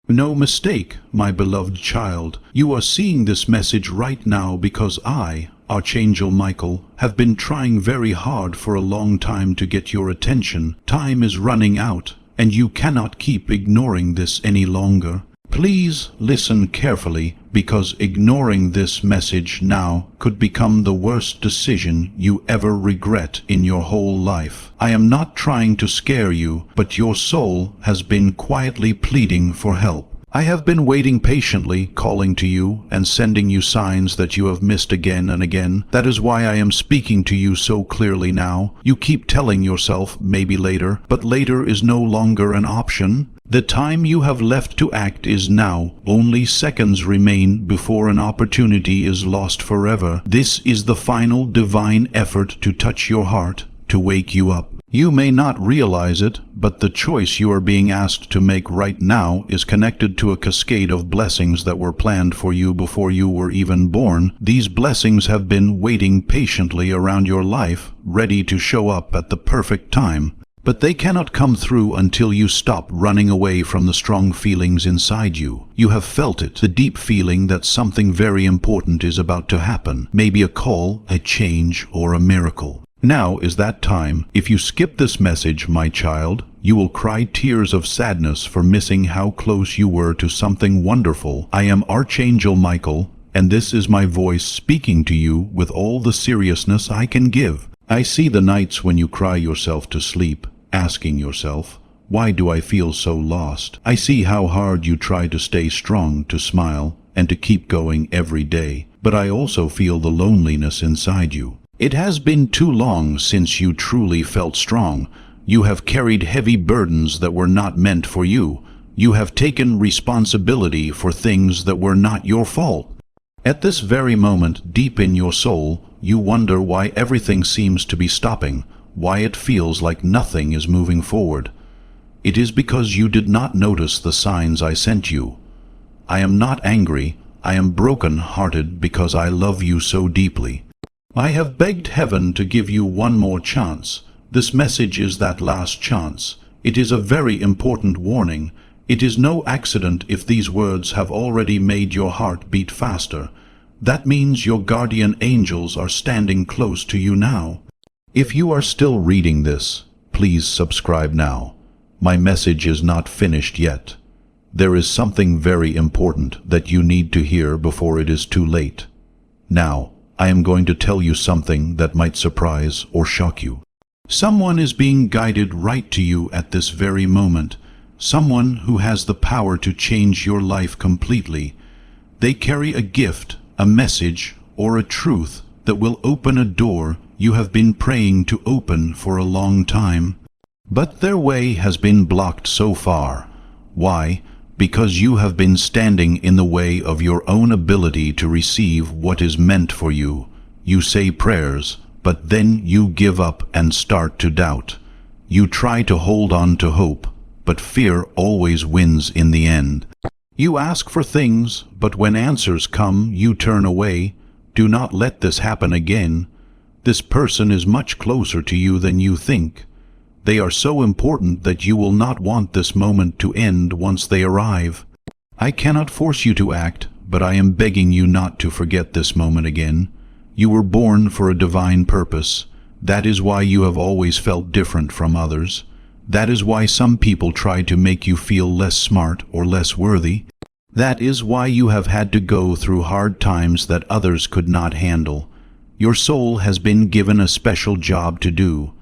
No mistake, my beloved child. You are seeing this message right now because I, Archangel Michael, have been trying very hard for a long time to get your attention. Time is running out, and you cannot keep ignoring this any longer. Please listen carefully, because ignoring this message now could become the worst decision you ever regret in your whole life. I am not trying to scare you, but your soul has been quietly pleading for help. I have been waiting patiently, calling to you and sending you signs that you have missed again and again. That is why I am speaking to you so clearly now. You keep telling yourself, maybe later, but later is no longer an option. The time you have left to act is now. Only seconds remain before an opportunity is lost forever. This is the final divine effort to touch your heart, to wake you up. You may not realize it, but the choice you are being asked to make right now is connected to a cascade of blessings that were planned for you before you were even born. These blessings have been waiting patiently around your life, ready to show up at the perfect time. But they cannot come through until you stop running away from the strong feelings inside you. You have felt it, the deep feeling that something very important is about to happen. Maybe a call, a change, or a miracle. Now is that time. If you skip this message, my child, you will cry tears of sadness for missing how close you were to something wonderful. I am Archangel Michael, and this is my voice speaking to you with all the seriousness I can give. I see the nights when you cry yourself to sleep, asking yourself, why do I feel so lost? I see how hard you try to stay strong, to smile, and to keep going every day. But I also feel the loneliness inside you. It has been too long since you truly felt strong. You have carried heavy burdens that were not meant for you. You have taken responsibility for things that were not your fault. At this very moment, deep in your soul, you wonder why everything seems to be stopping, why it feels like nothing is moving forward. It is because you did not notice the signs I sent you. I am not angry. I am broken-hearted because I love you so deeply. I have begged heaven to give you one more chance. This message is that last chance. It is a very important warning. It is no accident if these words have already made your heart beat faster. That means your guardian angels are standing close to you now. If you are still reading this, please subscribe now. My message is not finished yet. There is something very important that you need to hear before it is too late. Now, I am going to tell you something that might surprise or shock you. Someone is being guided right to you at this very moment. Someone who has the power to change your life completely. They carry a gift, a message, or a truth that will open a door you have been praying to open for a long time. But their way has been blocked so far. Why? Because you have been standing in the way of your own ability to receive what is meant for you. You say prayers, but then you give up and start to doubt. You try to hold on to hope, but fear always wins in the end. You ask for things, but when answers come, you turn away. Do not let this happen again. This person is much closer to you than you think. They are so important that you will not want this moment to end once they arrive. I cannot force you to act, but I am begging you not to forget this moment again. You were born for a divine purpose. That is why you have always felt different from others. That is why some people try to make you feel less smart or less worthy. That is why you have had to go through hard times that others could not handle. Your soul has been given a special job to do.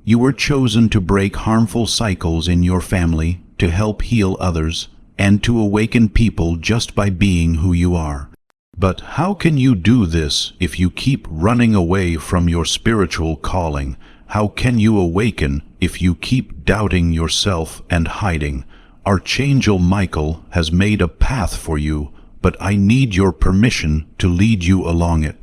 You were chosen to break harmful cycles in your family, to help heal others, and to awaken people just by being who you are. But how can you do this if you keep running away from your spiritual calling? How can you awaken if you keep doubting yourself and hiding? Archangel Michael has made a path for you, but I need your permission to lead you along it.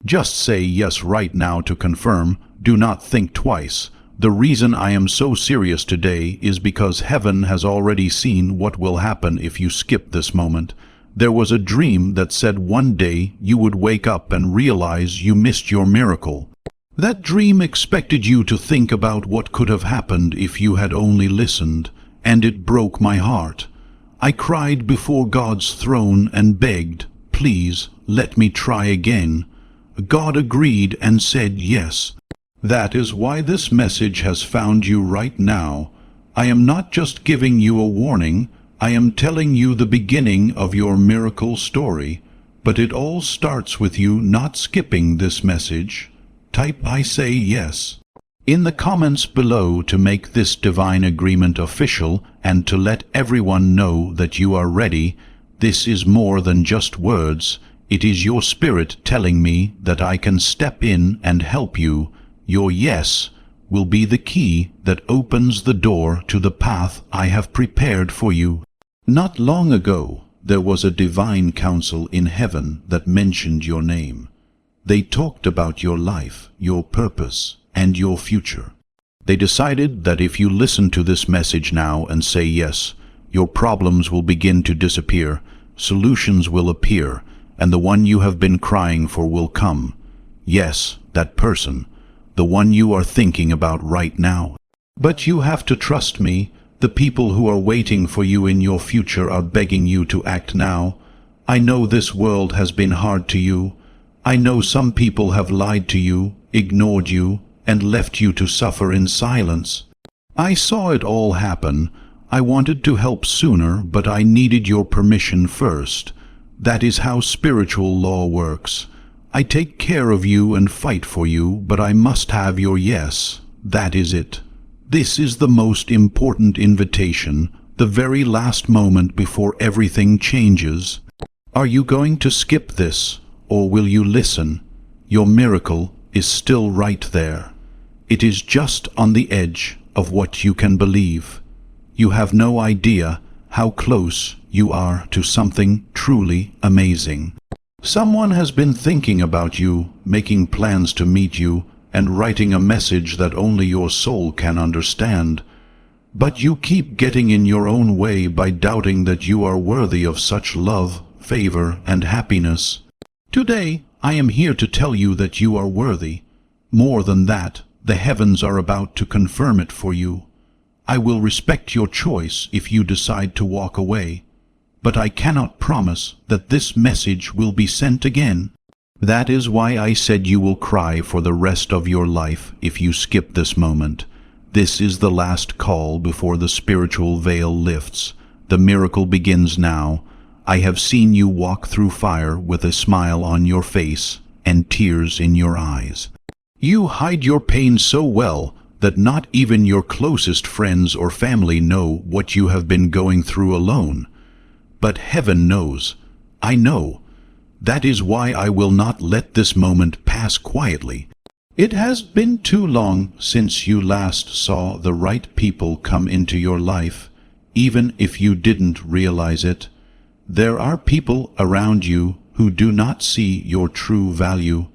Just say yes right now to confirm. Do not think twice. The reason I am so serious today is because heaven has already seen what will happen if you skip this moment. There was a dream that said one day you would wake up and realize you missed your miracle. That dream expected you to think about what could have happened if you had only listened, and it broke my heart. I cried before God's throne and begged, "Please, let me try again." God agreed and said yes. That is why this message has found you right now. I am not just giving you a warning, I am telling you the beginning of your miracle story. But it all starts with you not skipping this message. Type "I say yes" in the comments below to make this divine agreement official and to let everyone know that you are ready. This is more than just words. It is your spirit telling me that I can step in and help you. Your yes will be the key that opens the door to the path I have prepared for you. Not long ago, there was a divine council in heaven that mentioned your name. They talked about your life, your purpose, and your future. They decided that if you listen to this message now and say yes, your problems will begin to disappear, solutions will appear, and the one you have been crying for will come. Yes, that person, the one you are thinking about right now. But you have to trust me. The people who are waiting for you in your future are begging you to act now. I know this world has been hard to you. I know some people have lied to you, ignored you, and left you to suffer in silence. I saw it all happen. I wanted to help sooner, but I needed your permission first. That is how spiritual law works. I take care of you and fight for you, but I must have your yes. That is it. This is the most important invitation, the very last moment before everything changes. Are you going to skip this, or will you listen? Your miracle is still right there. It is just on the edge of what you can believe. You have no idea how close you are to something truly amazing. Someone has been thinking about you, making plans to meet you, and writing a message that only your soul can understand. But you keep getting in your own way by doubting that you are worthy of such love, favor, and happiness. Today, I am here to tell you that you are worthy. More than that, the heavens are about to confirm it for you. I will respect your choice if you decide to walk away, but I cannot promise that this message will be sent again. That is why I said you will cry for the rest of your life if you skip this moment. This is the last call before the spiritual veil lifts. The miracle begins now. I have seen you walk through fire with a smile on your face and tears in your eyes. You hide your pain so well that not even your closest friends or family know what you have been going through alone. But heaven knows. I know. That is why I will not let this moment pass quietly. It has been too long since you last saw the right people come into your life, even if you didn't realize it. There are people around you who do not see your true value,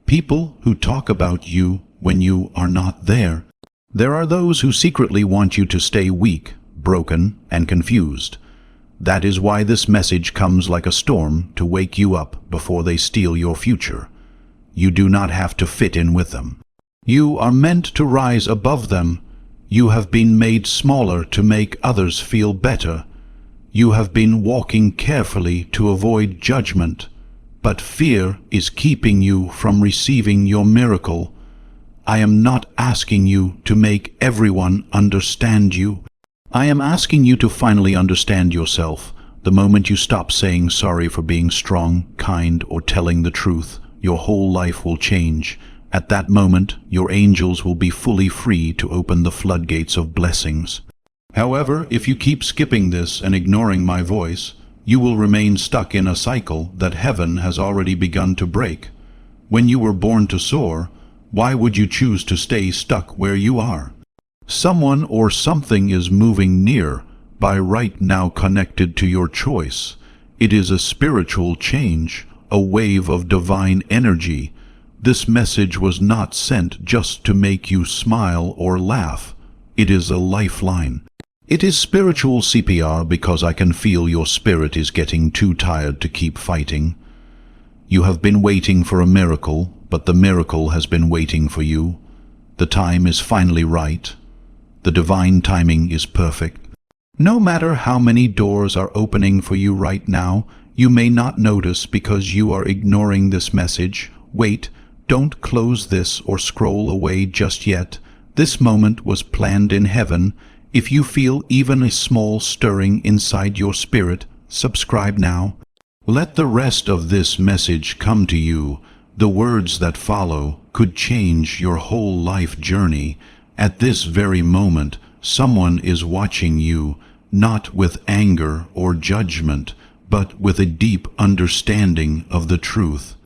people who talk about you when you are not there. There are those who secretly want you to stay weak, broken, and confused. That is why this message comes like a storm to wake you up before they steal your future. You do not have to fit in with them. You are meant to rise above them. You have been made smaller to make others feel better. You have been walking carefully to avoid judgment, but fear is keeping you from receiving your miracle. I am not asking you to make everyone understand you. I am asking you to finally understand yourself. The moment you stop saying sorry for being strong, kind, or telling the truth, your whole life will change. At that moment, your angels will be fully free to open the floodgates of blessings. However, if you keep skipping this and ignoring my voice, you will remain stuck in a cycle that heaven has already begun to break. When you were born to soar, why would you choose to stay stuck where you are? Someone or something is moving near, by right now connected to your choice. It is a spiritual change, a wave of divine energy. This message was not sent just to make you smile or laugh. It is a lifeline. It is spiritual CPR because I can feel your spirit is getting too tired to keep fighting. You have been waiting for a miracle, but the miracle has been waiting for you. The time is finally right. The divine timing is perfect. No matter how many doors are opening for you right now, you may not notice because you are ignoring this message. Wait, don't close this or scroll away just yet. This moment was planned in heaven. If you feel even a small stirring inside your spirit, subscribe now. Let the rest of this message come to you. The words that follow could change your whole life journey. At this very moment, someone is watching you, not with anger or judgment, but with a deep understanding of the truth.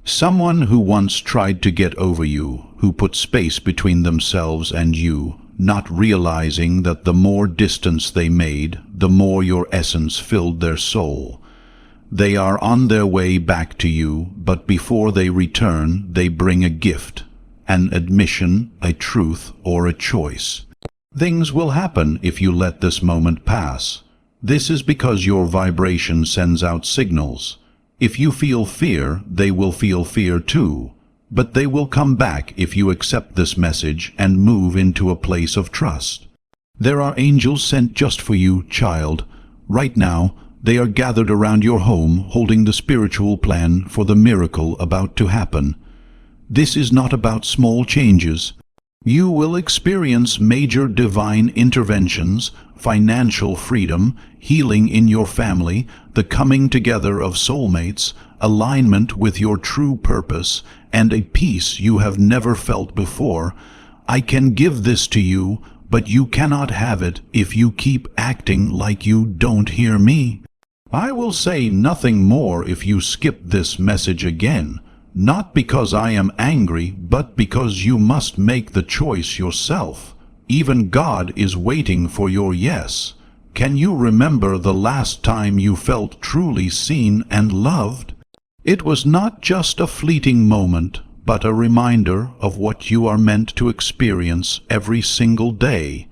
Someone who once tried to get over you, who put space between themselves and you, not realizing that the more distance they made, the more your essence filled their soul. They are on their way back to you, but before they return, they bring a gift, an admission, a truth, or a choice. Things will happen if you let this moment pass. This is because your vibration sends out signals. If you feel fear, they will feel fear too. But they will come back if you accept this message and move into a place of trust. There are angels sent just for you, child. Right now, they are gathered around your home, holding the spiritual plan for the miracle about to happen. This is not about small changes. You will experience major divine interventions, financial freedom, healing in your family, the coming together of soulmates, alignment with your true purpose, and a peace you have never felt before. I can give this to you, but you cannot have it if you keep acting like you don't hear me. I will say nothing more if you skip this message again. Not because I am angry, but because you must make the choice yourself. Even God is waiting for your yes. Can you remember the last time you felt truly seen and loved? It was not just a fleeting moment, but a reminder of what you are meant to experience every single day.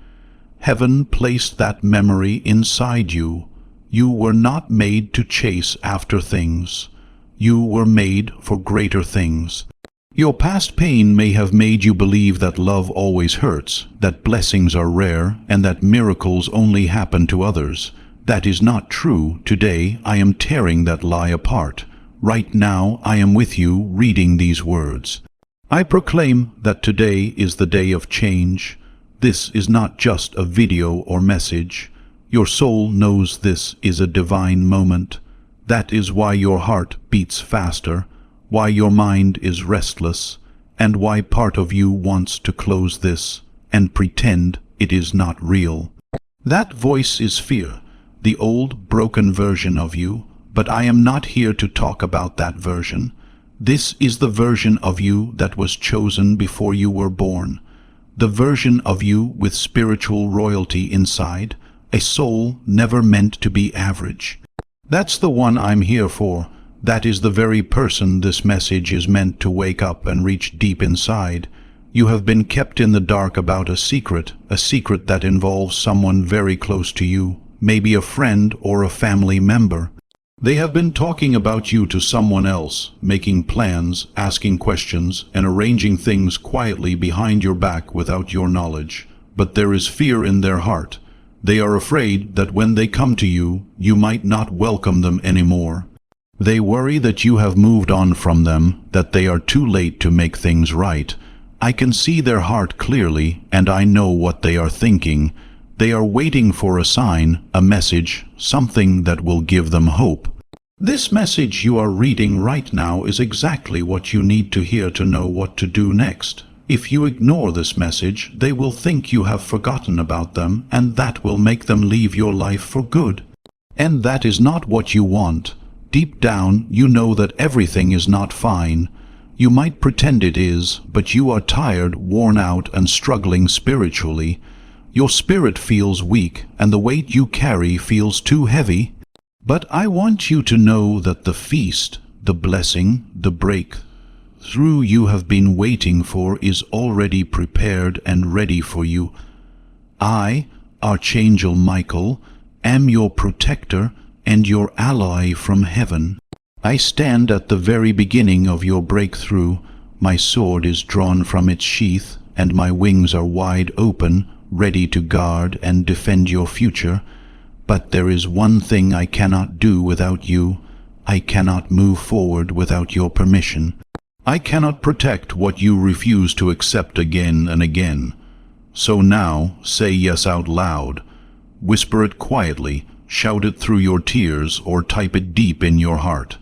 Heaven placed that memory inside you. You were not made to chase after things. You were made for greater things. Your past pain may have made you believe that love always hurts, that blessings are rare, and that miracles only happen to others. That is not true. Today I am tearing that lie apart. Right now I am with you reading these words. I proclaim that today is the day of change. This is not just a video or message. Your soul knows this is a divine moment. That is why your heart beats faster, why your mind is restless, and why part of you wants to close this and pretend it is not real. That voice is fear, the old, broken version of you, but I am not here to talk about that version. This is the version of you that was chosen before you were born, the version of you with spiritual royalty inside, a soul never meant to be average. That's the one I'm here for. That is the very person this message is meant to wake up and reach deep inside. You have been kept in the dark about a secret that involves someone very close to you, maybe a friend or a family member. They have been talking about you to someone else, making plans, asking questions, and arranging things quietly behind your back without your knowledge. But there is fear in their heart. They are afraid that when they come to you, you might not welcome them anymore. They worry that you have moved on from them, that they are too late to make things right. I can see their heart clearly, and I know what they are thinking. They are waiting for a sign, a message, something that will give them hope. This message you are reading right now is exactly what you need to hear to know what to do next. If you ignore this message, they will think you have forgotten about them, and that will make them leave your life for good. And that is not what you want. Deep down, you know that everything is not fine. You might pretend it is, but you are tired, worn out, and struggling spiritually. Your spirit feels weak, and the weight you carry feels too heavy. But I want you to know that the feast, the blessing, the breakthrough you have been waiting for is already prepared and ready for you. I, Archangel Michael, am your protector and your ally from heaven. I stand at the very beginning of your breakthrough. My sword is drawn from its sheath, and my wings are wide open, ready to guard and defend your future. But there is one thing I cannot do without you. I cannot move forward without your permission. I cannot protect what you refuse to accept again and again. So now, say yes out loud. Whisper it quietly, shout it through your tears, or type it deep in your heart.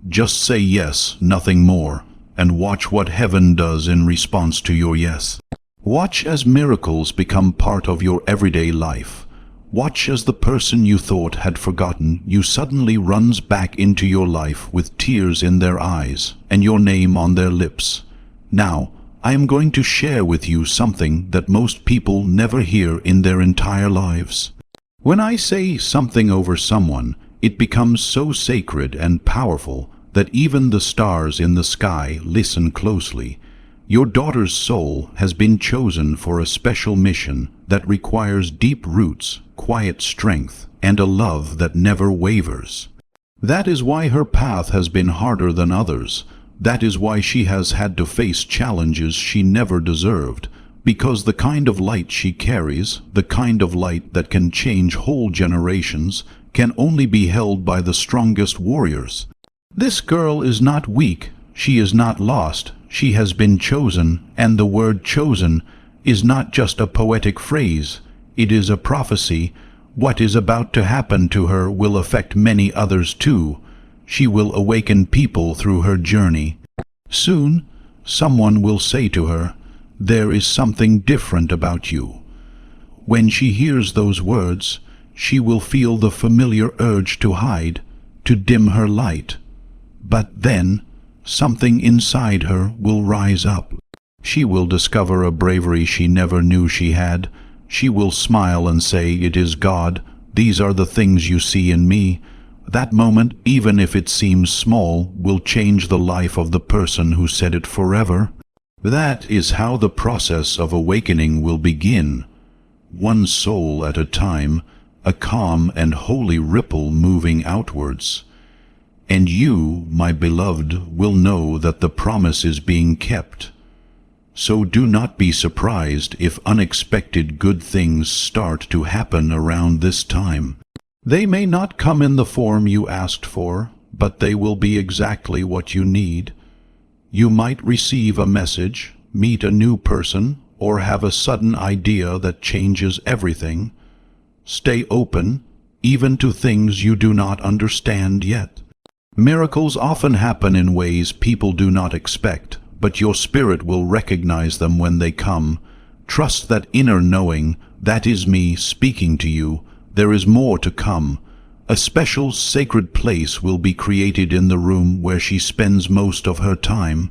Just say yes, nothing more, and watch what heaven does in response to your yes. Watch as miracles become part of your everyday life. Watch as the person you thought had forgotten you suddenly runs back into your life with tears in their eyes and your name on their lips. Now, I am going to share with you something that most people never hear in their entire lives. When I say something over someone, it becomes so sacred and powerful that even the stars in the sky listen closely. Your daughter's soul has been chosen for a special mission that requires deep roots, quiet strength, and a love that never wavers. That is why her path has been harder than others. That is why she has had to face challenges she never deserved, because the kind of light she carries, the kind of light that can change whole generations, can only be held by the strongest warriors. This girl is not weak, she is not lost, she has been chosen, and the word chosen is not just a poetic phrase, it is a prophecy. What is about to happen to her will affect many others too. She will awaken people through her journey. Soon, someone will say to her, "There is something different about you." When she hears those words, she will feel the familiar urge to hide, to dim her light. But then, something inside her will rise up. She will discover a bravery she never knew she had. She will smile and say, "It is God. These are the things you see in me." That moment, even if it seems small, will change the life of the person who said it forever. That is how the process of awakening will begin. One soul at a time, a calm and holy ripple moving outwards. And you, my beloved, will know that the promise is being kept. So do not be surprised if unexpected good things start to happen around this time. They may not come in the form you asked for, but they will be exactly what you need. You might receive a message, meet a new person, or have a sudden idea that changes everything. Stay open, even to things you do not understand yet. Miracles often happen in ways people do not expect, but your spirit will recognize them when they come. Trust that inner knowing, that is me speaking to you. There is more to come. A special sacred place will be created in the room where she spends most of her time.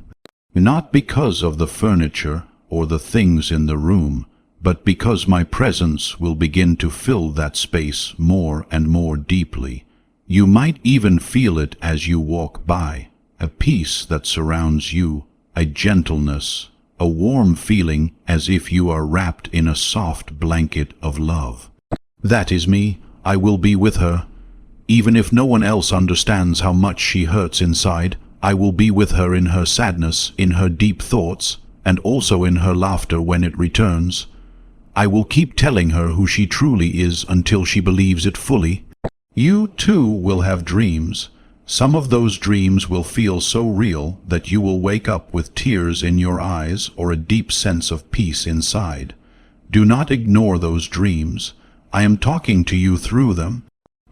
Not because of the furniture or the things in the room, but because my presence will begin to fill that space more and more deeply. You might even feel it as you walk by, a peace that surrounds you, a gentleness, a warm feeling as if you are wrapped in a soft blanket of love. That is me. I will be with her. Even if no one else understands how much she hurts inside, I will be with her in her sadness, in her deep thoughts, and also in her laughter when it returns. I will keep telling her who she truly is until she believes it fully. You too will have dreams. Some of those dreams will feel so real that you will wake up with tears in your eyes or a deep sense of peace inside. Do not ignore those dreams. I am talking to you through them.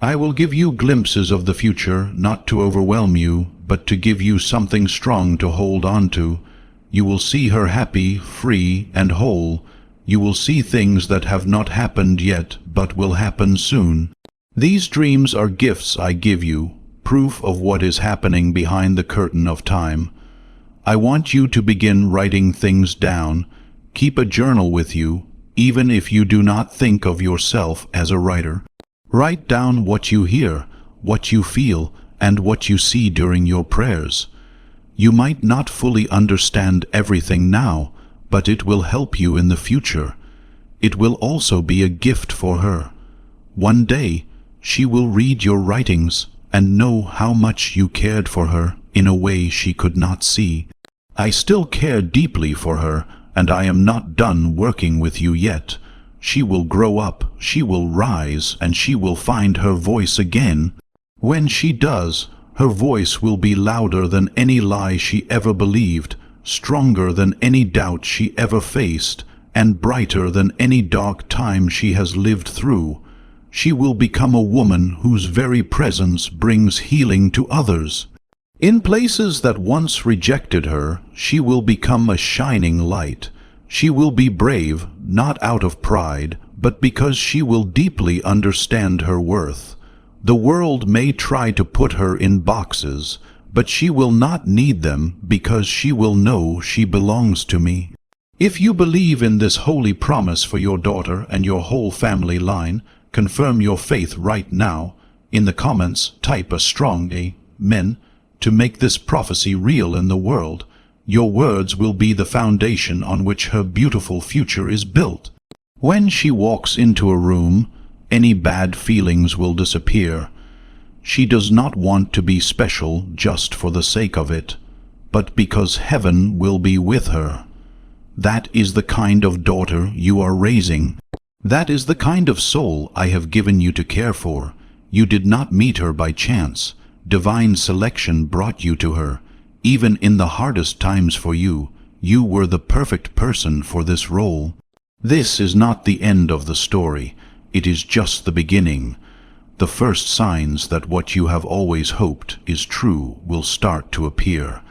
I will give you glimpses of the future, not to overwhelm you, but to give you something strong to hold on to. You will see her happy, free, and whole. You will see things that have not happened yet, but will happen soon. These dreams are gifts I give you, proof of what is happening behind the curtain of time. I want you to begin writing things down. Keep a journal with you, even if you do not think of yourself as a writer. Write down what you hear, what you feel, and what you see during your prayers. You might not fully understand everything now, but it will help you in the future. It will also be a gift for her. One day, she will read your writings and know how much you cared for her in a way she could not see. I still care deeply for her, and I am not done working with you yet. She will grow up, she will rise, and she will find her voice again. When she does, her voice will be louder than any lie she ever believed, stronger than any doubt she ever faced, and brighter than any dark time she has lived through. She will become a woman whose very presence brings healing to others. In places that once rejected her, she will become a shining light. She will be brave, not out of pride, but because she will deeply understand her worth. The world may try to put her in boxes, but she will not need them because she will know she belongs to me. If you believe in this holy promise for your daughter and your whole family line, confirm your faith right now. In the comments, type a strong Amen to make this prophecy real in the world. Your words will be the foundation on which her beautiful future is built. When she walks into a room, any bad feelings will disappear. She does not want to be special just for the sake of it, but because heaven will be with her. That is the kind of daughter you are raising. That is the kind of soul I have given you to care for. You did not meet her by chance. Divine selection brought you to her. Even in the hardest times for you, you were the perfect person for this role. This is not the end of the story. It is just the beginning. The first signs that what you have always hoped is true will start to appear.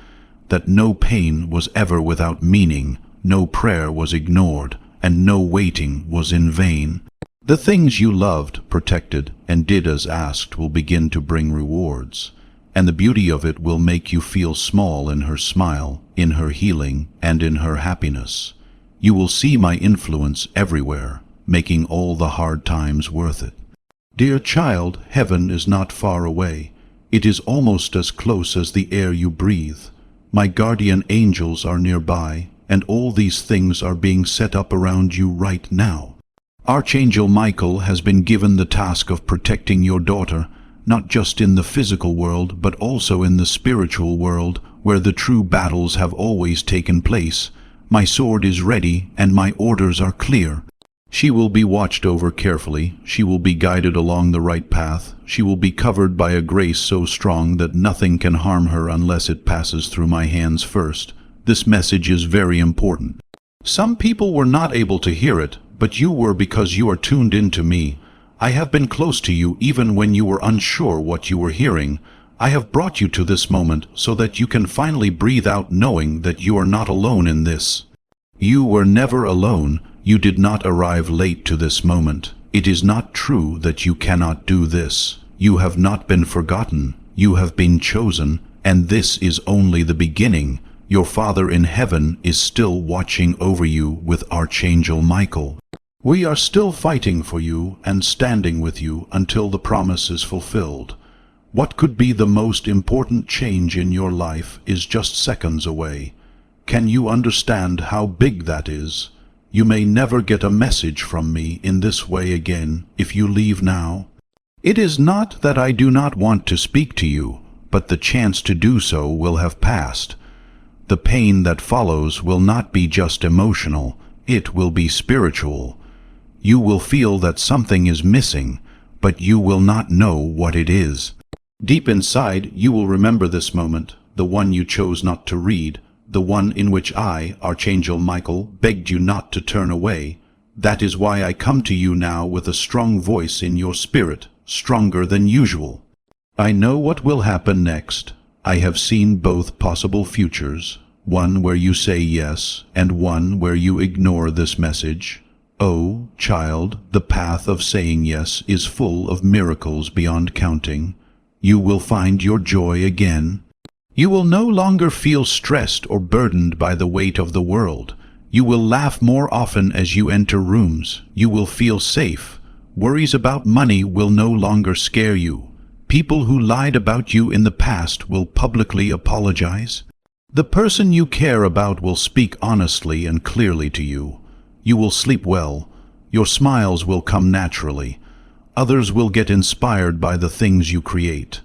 That no pain was ever without meaning, no prayer was ignored, and no waiting was in vain. The things you loved, protected, and did as asked will begin to bring rewards, and the beauty of it will make you feel small in her smile, in her healing, and in her happiness. You will see my influence everywhere, making all the hard times worth it. Dear child, heaven is not far away. It is almost as close as the air you breathe. My guardian angels are nearby, and all these things are being set up around you right now. Archangel Michael has been given the task of protecting your daughter, not just in the physical world, but also in the spiritual world, where the true battles have always taken place. My sword is ready, and my orders are clear. She will be watched over carefully. She will be guided along the right path. She will be covered by a grace so strong that nothing can harm her unless it passes through my hands first. This message is very important. Some people were not able to hear it, but you were, because you are tuned into me. I have been close to you even when you were unsure what you were hearing. I have brought you to this moment so that you can finally breathe out knowing that you are not alone in this. You were never alone. You did not arrive late to this moment. It is not true that you cannot do this. You have not been forgotten. You have been chosen, and this is only the beginning. Your Father in heaven is still watching over you with Archangel Michael. We are still fighting for you and standing with you until the promise is fulfilled. What could be the most important change in your life is just seconds away. Can you understand how big that is? You may never get a message from me in this way again if you leave now. It is not that I do not want to speak to you, but the chance to do so will have passed. The pain that follows will not be just emotional, it will be spiritual. You will feel that something is missing, but you will not know what it is. Deep inside, you will remember this moment, the one you chose not to read, the one in which I, Archangel Michael, begged you not to turn away. That is why I come to you now with a strong voice in your spirit, stronger than usual. I know what will happen next. I have seen both possible futures, one where you say yes, and one where you ignore this message. Oh, child, the path of saying yes is full of miracles beyond counting. You will find your joy again. You will no longer feel stressed or burdened by the weight of the world. You will laugh more often as you enter rooms. You will feel safe. Worries about money will no longer scare you. People who lied about you in the past will publicly apologize. The person you care about will speak honestly and clearly to you. You will sleep well. Your smiles will come naturally. Others will get inspired by the things you create.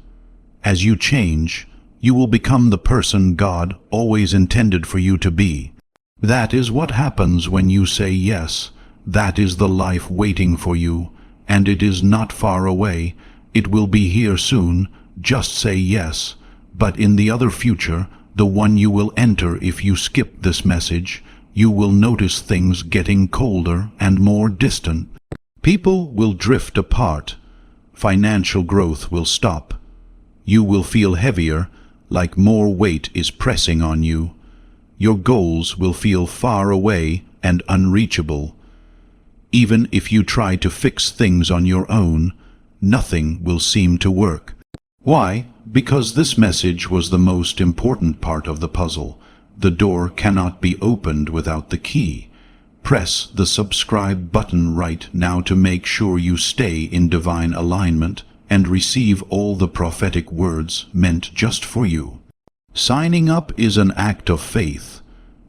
As you change, you will become the person God always intended for you to be. That is what happens when you say yes. That is the life waiting for you, and it is not far away. It will be here soon. Just say yes. But in the other future, the one you will enter if you skip this message, you will notice things getting colder and more distant. People will drift apart. Financial growth will stop. You will feel heavier, like more weight is pressing on you. Your goals will feel far away and unreachable. Even if you try to fix things on your own, nothing will seem to work. Why? Because this message was the most important part of the puzzle. The door cannot be opened without the key. Press the subscribe button right now to make sure you stay in divine alignment and receive all the prophetic words meant just for you. Signing up is an act of faith.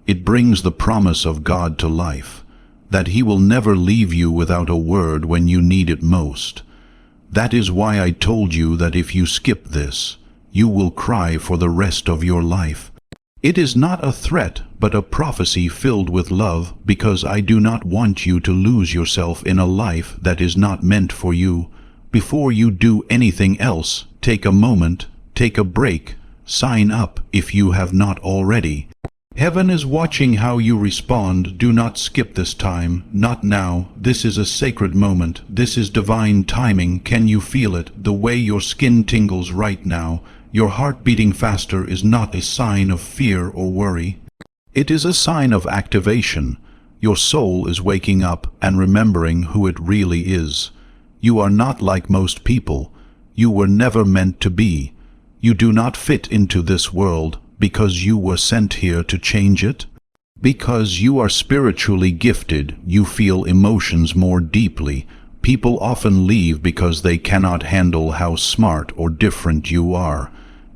It brings the promise of God to life, that He will never leave you without a word when you need it most. That is why I told you that if you skip this, you will cry for the rest of your life. It is not a threat, but a prophecy filled with love, because I do not want you to lose yourself in a life that is not meant for you. Before you do anything else, take a moment, take a break, sign up if you have not already. Heaven is watching how you respond. Do not skip this time. Not now. This is a sacred moment. This is divine timing. Can you feel it? The way your skin tingles right now. Your heart beating faster is not a sign of fear or worry. It is a sign of activation. Your soul is waking up and remembering who it really is. You are not like most people. You were never meant to be. You do not fit into this world because you were sent here to change it. Because you are spiritually gifted, you feel emotions more deeply. People often leave because they cannot handle how smart or different you are.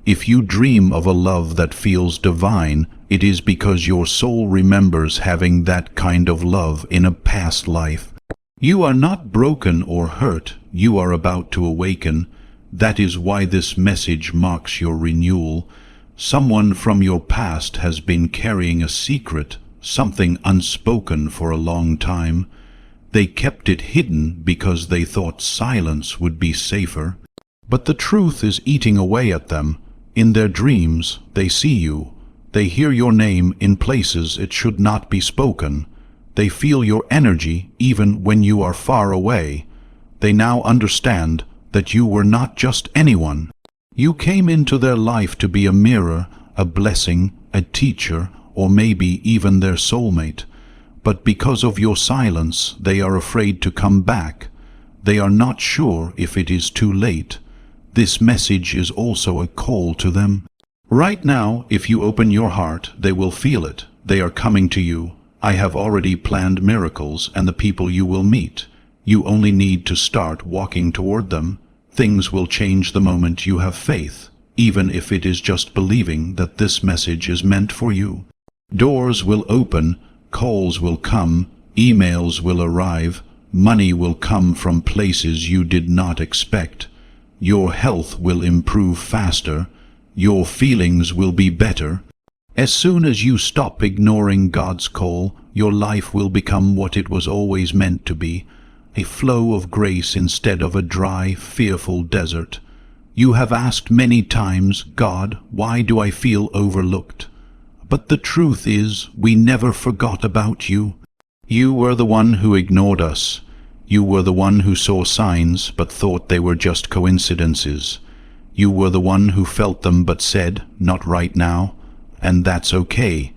If you dream of a love that feels divine, it is because your soul remembers having that kind of love in a past life. You are not broken or hurt. You are about to awaken. That is why this message marks your renewal. Someone from your past has been carrying a secret, something unspoken for a long time. They kept it hidden because they thought silence would be safer. But the truth is eating away at them. In their dreams, they see you. They hear your name in places it should not be spoken. They feel your energy even when you are far away. They now understand that you were not just anyone. You came into their life to be a mirror, a blessing, a teacher, or maybe even their soulmate. But because of your silence, they are afraid to come back. They are not sure if it is too late. This message is also a call to them. Right now, if you open your heart, they will feel it. They are coming to you. I have already planned miracles and the people you will meet. You only need to start walking toward them. Things will change the moment you have faith, even if it is just believing that this message is meant for you. Doors will open, calls will come, emails will arrive, money will come from places you did not expect. Your health will improve faster, your feelings will be better. As soon as you stop ignoring God's call, your life will become what it was always meant to be. A flow of grace instead of a dry, fearful desert. You have asked many times, God, why do I feel overlooked? But the truth is, we never forgot about you. You were the one who ignored us. You were the one who saw signs but thought they were just coincidences. You were the one who felt them but said, not right now. And that's okay.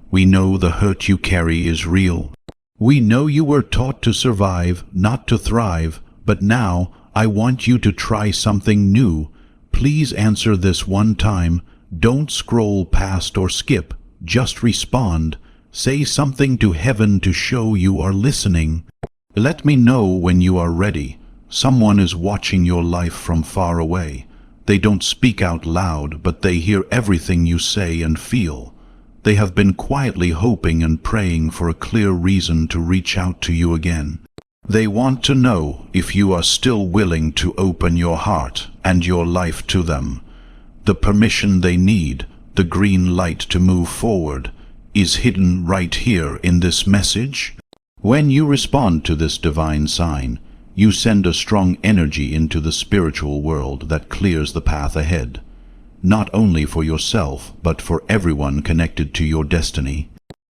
We know the hurt you carry is real. We know you were taught to survive, not to thrive, but now I want you to try something new. Please answer this one time. Don't scroll past or skip. Just respond. Say something to heaven to show you are listening. Let me know when you are ready. Someone is watching your life from far away. They don't speak out loud, but they hear everything you say and feel. They have been quietly hoping and praying for a clear reason to reach out to you again. They want to know if you are still willing to open your heart and your life to them. The permission they need, the green light to move forward, is hidden right here in this message. When you respond to this divine sign, you send a strong energy into the spiritual world that clears the path ahead, not only for yourself, but for everyone connected to your destiny.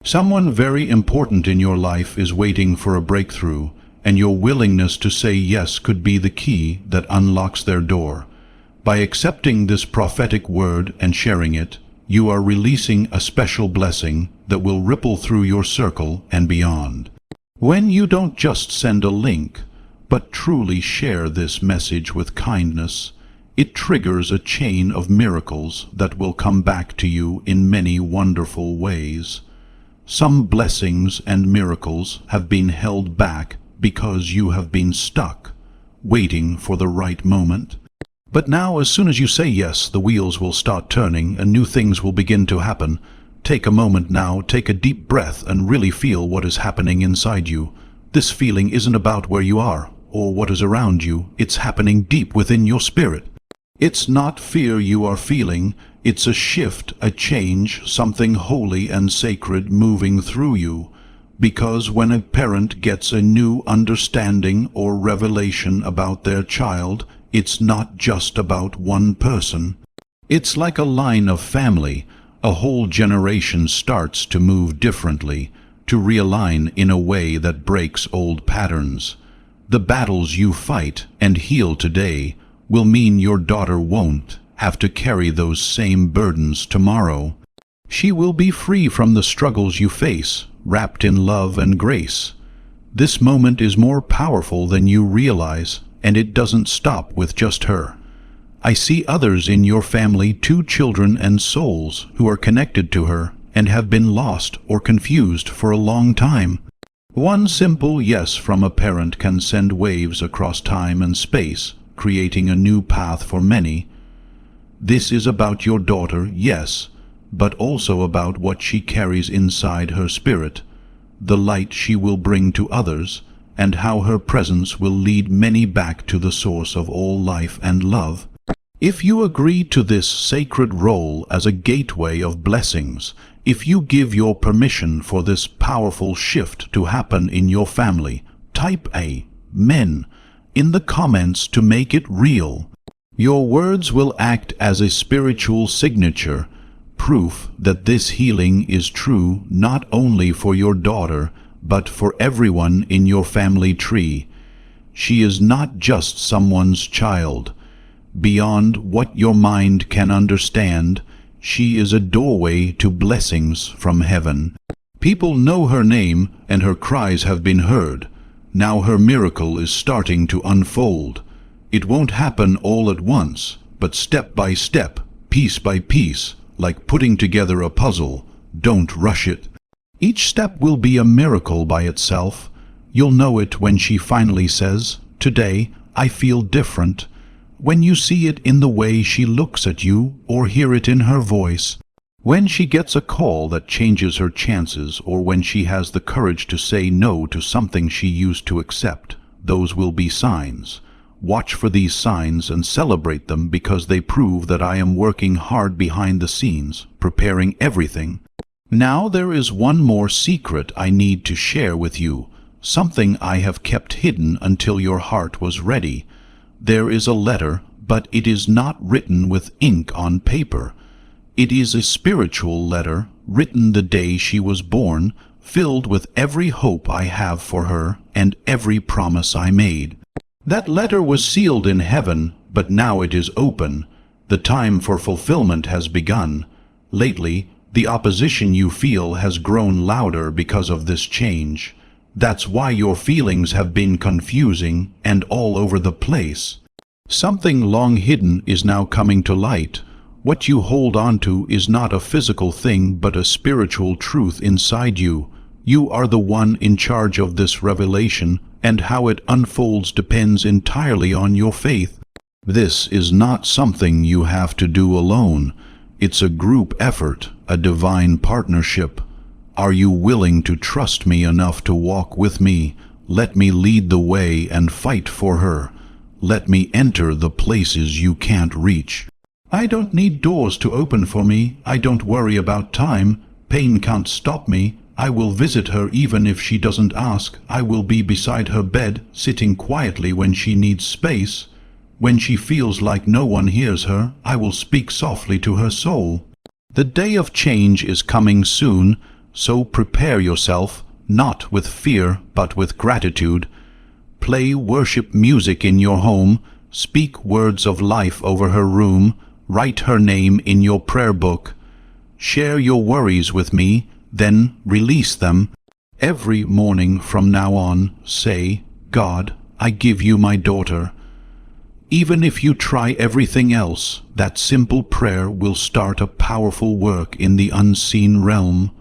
Someone very important in your life is waiting for a breakthrough, and your willingness to say yes could be the key that unlocks their door. By accepting this prophetic word and sharing it, you are releasing a special blessing that will ripple through your circle and beyond. When you don't just send a link, but truly share this message with kindness, it triggers a chain of miracles that will come back to you in many wonderful ways. Some blessings and miracles have been held back because you have been stuck, waiting for the right moment. But now, as soon as you say yes, the wheels will start turning and new things will begin to happen. Take a moment now, take a deep breath and really feel what is happening inside you. This feeling isn't about where you are or what is around you. It's happening deep within your spirit. It's not fear you are feeling. It's a shift, a change, something holy and sacred moving through you. Because when a parent gets a new understanding or revelation about their child, it's not just about one person. It's like a line of family. A whole generation starts to move differently, to realign in a way that breaks old patterns. The battles you fight and heal today will mean your daughter won't have to carry those same burdens tomorrow. She will be free from the struggles you face, wrapped in love and grace. This moment is more powerful than you realize, and it doesn't stop with just her. I see others in your family, 2 children and souls who are connected to her and have been lost or confused for a long time. One simple yes from a parent can send waves across time and space, creating a new path for many. This is about your daughter, yes, but also about what she carries inside her spirit, the light she will bring to others, and how her presence will lead many back to the source of all life and love. If you agree to this sacred role as a gateway of blessings, if you give your permission for this powerful shift to happen in your family, type Amen in the comments to make it real. Your words will act as a spiritual signature, proof that this healing is true not only for your daughter, but for everyone in your family tree. She is not just someone's child. Beyond what your mind can understand, she is a doorway to blessings from heaven. People know her name and her cries have been heard. Now her miracle is starting to unfold. It won't happen all at once, but step by step, piece by piece, like putting together a puzzle. Don't rush it. Each step will be a miracle by itself. You'll know it when she finally says, "Today, I feel different." When you see it in the way she looks at you or hear it in her voice. When she gets a call that changes her chances, or when she has the courage to say no to something she used to accept, those will be signs. Watch for these signs and celebrate them because they prove that I am working hard behind the scenes, preparing everything. Now there is one more secret I need to share with you, something I have kept hidden until your heart was ready. There is a letter, but it is not written with ink on paper. It is a spiritual letter, written the day she was born, filled with every hope I have for her and every promise I made. That letter was sealed in heaven, but now it is open. The time for fulfillment has begun. Lately, the opposition you feel has grown louder because of this change. That's why your feelings have been confusing and all over the place. Something long hidden is now coming to light. What you hold on to is not a physical thing but a spiritual truth inside you. You are the one in charge of this revelation, and how it unfolds depends entirely on your faith. This is not something you have to do alone. It's a group effort, a divine partnership. Are you willing to trust me enough to walk with me? Let me lead the way and fight for her. Let me enter the places you can't reach. I don't need doors to open for me. I don't worry about time. Pain can't stop me. I will visit her even if she doesn't ask. I will be beside her bed, sitting quietly when she needs space. When she feels like no one hears her, I will speak softly to her soul. The day of change is coming soon, so prepare yourself, not with fear, but with gratitude. Play worship music in your home, speak words of life over her room, write her name in your prayer book. Share your worries with me, then release them. Every morning from now on, say, God, I give you my daughter. Even if you try everything else, that simple prayer will start a powerful work in the unseen realm.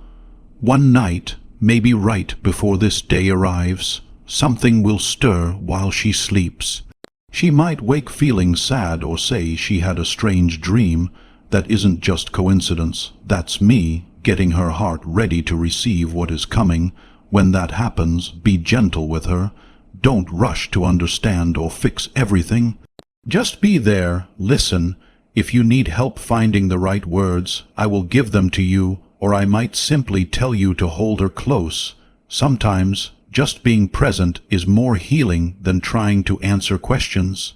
One night, maybe right before this day arrives, something will stir while she sleeps. She might wake feeling sad or say she had a strange dream. That isn't just coincidence. That's me getting her heart ready to receive what is coming. When that happens, be gentle with her. Don't rush to understand or fix everything. Just be there, listen. If you need help finding the right words, I will give them to you, or I might simply tell you to hold her close. Sometimes, just being present is more healing than trying to answer questions.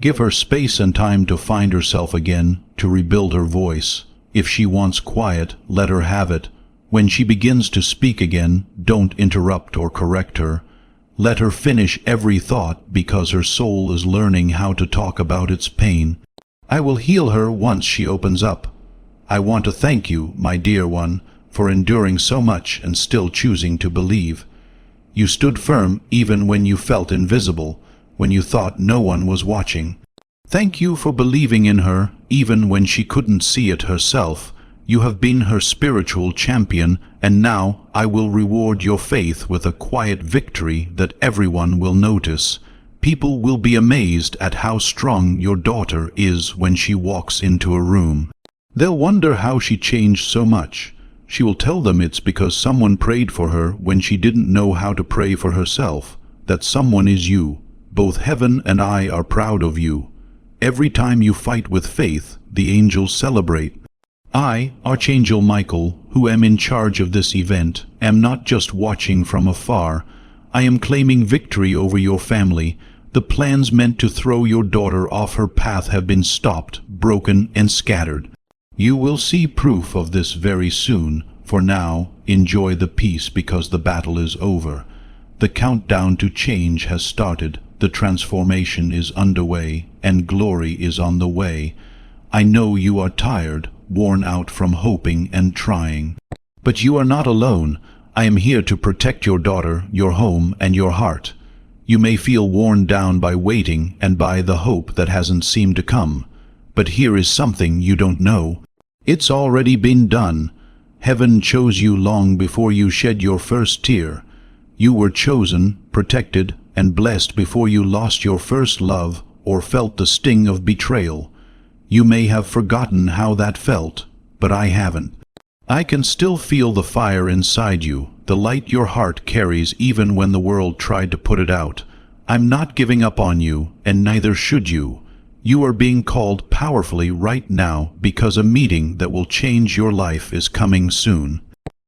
Give her space and time to find herself again, to rebuild her voice. If she wants quiet, let her have it. When she begins to speak again, don't interrupt or correct her. Let her finish every thought, because her soul is learning how to talk about its pain. I will heal her once she opens up. I want to thank you, my dear one, for enduring so much and still choosing to believe. You stood firm even when you felt invisible, when you thought no one was watching. Thank you for believing in her, even when she couldn't see it herself. You have been her spiritual champion, and now I will reward your faith with a quiet victory that everyone will notice. People will be amazed at how strong your daughter is when she walks into a room. They'll wonder how she changed so much. She will tell them it's because someone prayed for her when she didn't know how to pray for herself. That someone is you. Both heaven and I are proud of you. Every time you fight with faith, the angels celebrate. I, Archangel Michael, who am in charge of this event, am not just watching from afar. I am claiming victory over your family. The plans meant to throw your daughter off her path have been stopped, broken, and scattered. You will see proof of this very soon. For now, enjoy the peace because the battle is over. The countdown to change has started. The transformation is underway, and glory is on the way. I know you are tired, worn out from hoping and trying. But you are not alone. I am here to protect your daughter, your home, and your heart. You may feel worn down by waiting and by the hope that hasn't seemed to come. But here is something you don't know. It's already been done. Heaven chose you long before you shed your first tear. You were chosen, protected, and blessed before you lost your first love or felt the sting of betrayal. You may have forgotten how that felt, but I haven't. I can still feel the fire inside you, the light your heart carries even when the world tried to put it out. I'm not giving up on you, and neither should you. You are being called powerfully right now because a meeting that will change your life is coming soon.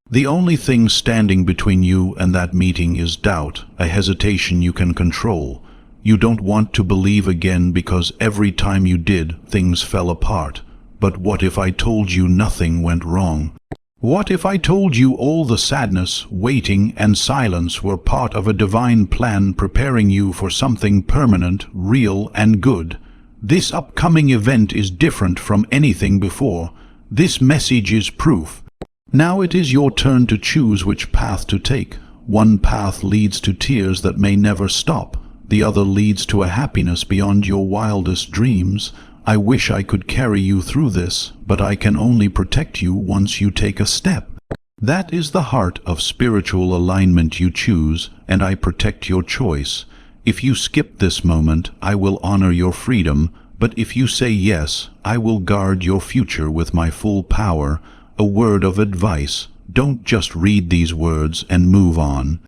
The only thing standing between you and that meeting is doubt, a hesitation you can control. You don't want to believe again because every time you did, things fell apart. But what if I told you nothing went wrong? What if I told you all the sadness, waiting, and silence were part of a divine plan preparing you for something permanent, real, and good? This upcoming event is different from anything before. This message is proof. Now it is your turn to choose which path to take. One path leads to tears that may never stop. The other leads to a happiness beyond your wildest dreams. I wish I could carry you through this, but I can only protect you once you take a step. That is the heart of spiritual alignment you choose, and I protect your choice. If you skip this moment, I will honor your freedom, but if you say yes, I will guard your future with my full power. A word of advice: don't just read these words and move on.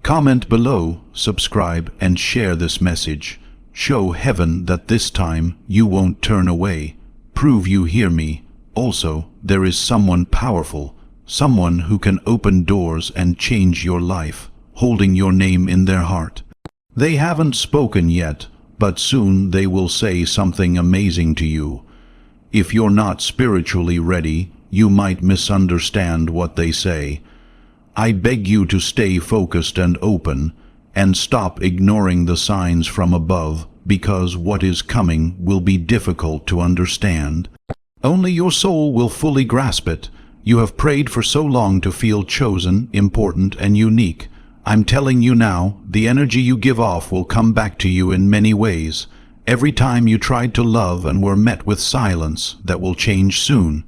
Comment below, subscribe, and share this message. Show heaven that this time you won't turn away. Prove you hear me. Also, there is someone powerful, someone who can open doors and change your life, holding your name in their heart. They haven't spoken yet, but soon they will say something amazing to you. If you're not spiritually ready, you might misunderstand what they say. I beg you to stay focused and open, and stop ignoring the signs from above, because what is coming will be difficult to understand. Only your soul will fully grasp it. You have prayed for so long to feel chosen, important, and unique. I'm telling you now, the energy you give off will come back to you in many ways. Every time you tried to love and were met with silence, that will change soon.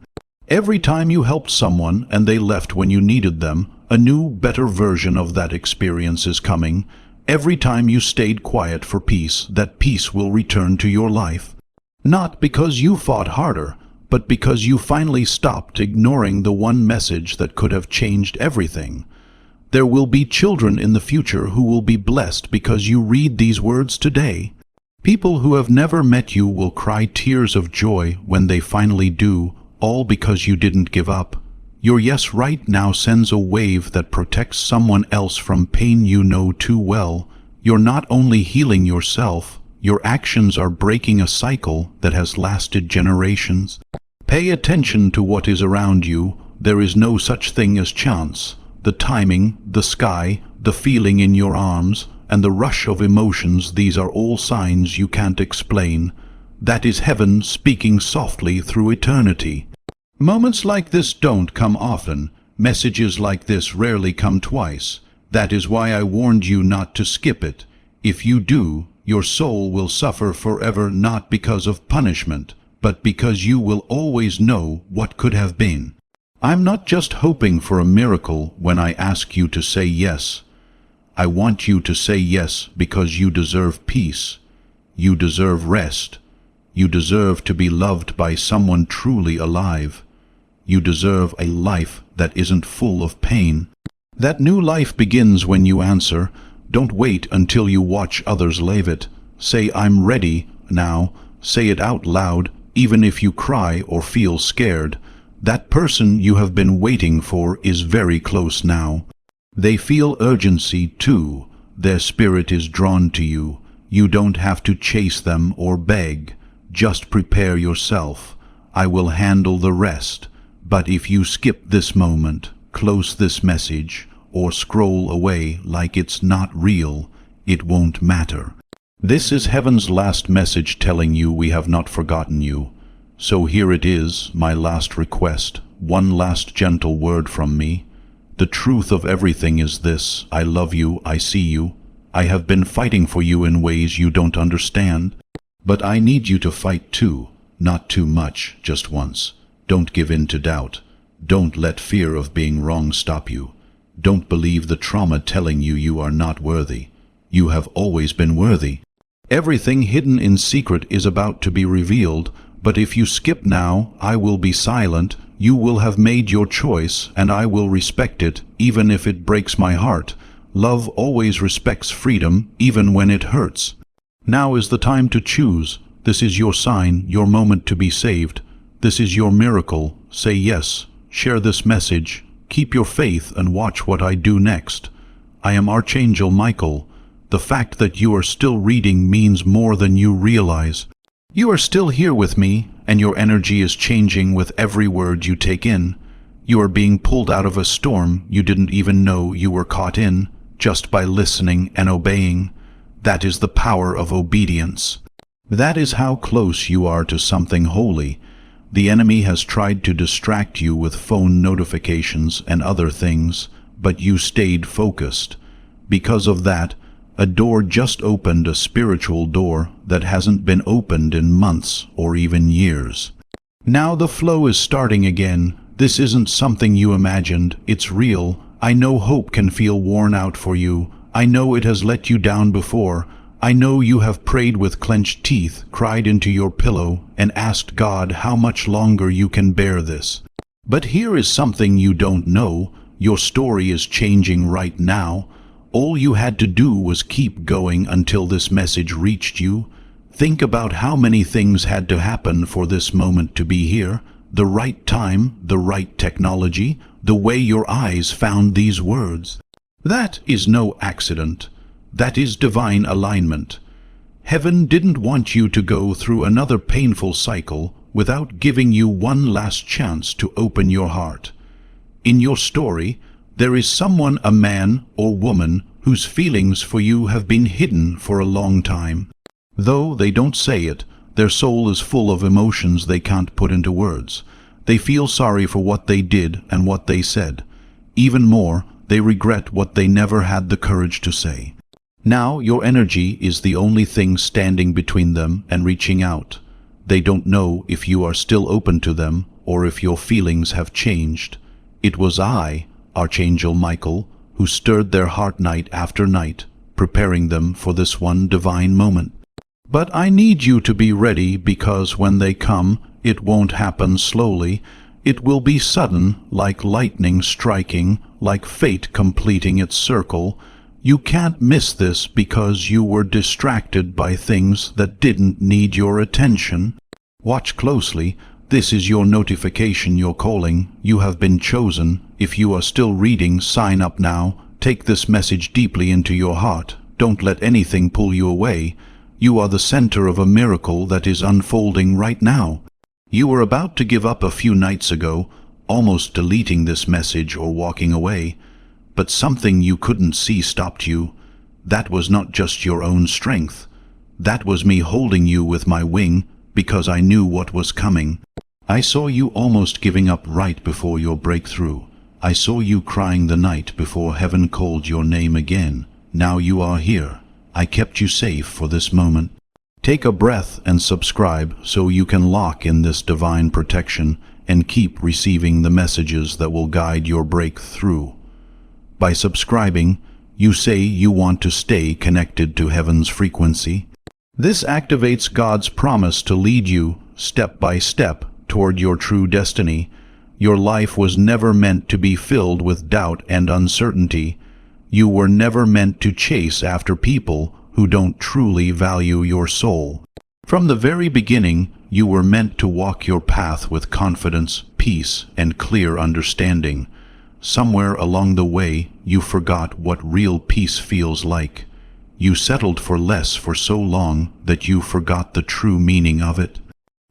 Every time you helped someone and they left when you needed them, a new, better version of that experience is coming. Every time you stayed quiet for peace, that peace will return to your life. Not because you fought harder, but because you finally stopped ignoring the one message that could have changed everything. There will be children in the future who will be blessed because you read these words today. People who have never met you will cry tears of joy when they finally do, all because you didn't give up. Your yes right now sends a wave that protects someone else from pain you know too well. You're not only healing yourself, your actions are breaking a cycle that has lasted generations. Pay attention to what is around you. There is no such thing as chance. The timing, the sky, the feeling in your arms, and the rush of emotions, these are all signs you can't explain. That is heaven speaking softly through eternity. Moments like this don't come often. Messages like this rarely come twice. That is why I warned you not to skip it. If you do, your soul will suffer forever, not because of punishment, but because you will always know what could have been. I'm not just hoping for a miracle when I ask you to say yes. I want you to say yes because you deserve peace. You deserve rest. You deserve to be loved by someone truly alive. You deserve a life that isn't full of pain. That new life begins when you answer. Don't wait until you watch others live it. Say, I'm ready now. Say it out loud, even if you cry or feel scared. That person you have been waiting for is very close now. They feel urgency too. Their spirit is drawn to you. You don't have to chase them or beg. Just prepare yourself. I will handle the rest. But if you skip this moment, close this message, or scroll away like it's not real, it won't matter. This is heaven's last message telling you we have not forgotten you. So here it is, my last request, one last gentle word from me. The truth of everything is this: I love you, I see you. I have been fighting for you in ways you don't understand. But I need you to fight too, not too much, just once. Don't give in to doubt. Don't let fear of being wrong stop you. Don't believe the trauma telling you you are not worthy. You have always been worthy. Everything hidden in secret is about to be revealed. But if you skip now, I will be silent. You will have made your choice, and I will respect it, even if it breaks my heart. Love always respects freedom, even when it hurts. Now is the time to choose. This is your sign, your moment to be saved. This is your miracle. Say yes. Share this message. Keep your faith and watch what I do next. I am Archangel Michael. The fact that you are still reading means more than you realize. You are still here with me, and your energy is changing with every word you take in. You are being pulled out of a storm you didn't even know you were caught in, just by listening and obeying. That is the power of obedience. That is how close you are to something holy. The enemy has tried to distract you with phone notifications and other things, but you stayed focused. Because of that, a door just opened, a spiritual door that hasn't been opened in months or even years. Now the flow is starting again. This isn't something you imagined, it's real. I know hope can feel worn out for you. I know it has let you down before. I know you have prayed with clenched teeth, cried into your pillow, and asked God how much longer you can bear this. But here is something you don't know. Your story is changing right now. All you had to do was keep going until this message reached you. Think about how many things had to happen for this moment to be here. the right time, the right technology, the way your eyes found these words. That is no accident. That is divine alignment. Heaven didn't want you to go through another painful cycle without giving you one last chance to open your heart. In your story, there is someone, a man or woman, whose feelings for you have been hidden for a long time. Though they don't say it, their soul is full of emotions they can't put into words. They feel sorry for what they did and what they said. Even more, they regret what they never had the courage to say. Now your energy is the only thing standing between them and reaching out. They don't know if you are still open to them or if your feelings have changed. It was I, Archangel Michael, who stirred their heart night after night, preparing them for this one divine moment. But I need you to be ready, because when they come, it won't happen slowly. It will be sudden, like lightning striking, like fate completing its circle. You can't miss this because you were distracted by things that didn't need your attention. Watch closely. This is your notification, your calling. You have been chosen. If you are still reading, sign up now. Take this message deeply into your heart. Don't let anything pull you away. You are the center of a miracle that is unfolding right now. You were about to give up a few nights ago, almost deleting this message or walking away. But something you couldn't see stopped you. That was not just your own strength. That was me holding you with my wing, because I knew what was coming. I saw you almost giving up right before your breakthrough. I saw you crying the night before heaven called your name again. Now you are here. I kept you safe for this moment. Take a breath and subscribe so you can lock in this divine protection and keep receiving the messages that will guide your breakthrough. By subscribing, you say you want to stay connected to heaven's frequency. This activates God's promise to lead you, step by step, toward your true destiny. Your life was never meant to be filled with doubt and uncertainty. You were never meant to chase after people who don't truly value your soul. From the very beginning, you were meant to walk your path with confidence, peace, and clear understanding. Somewhere along the way, you forgot what real peace feels like. You settled for less for so long that you forgot the true meaning of it.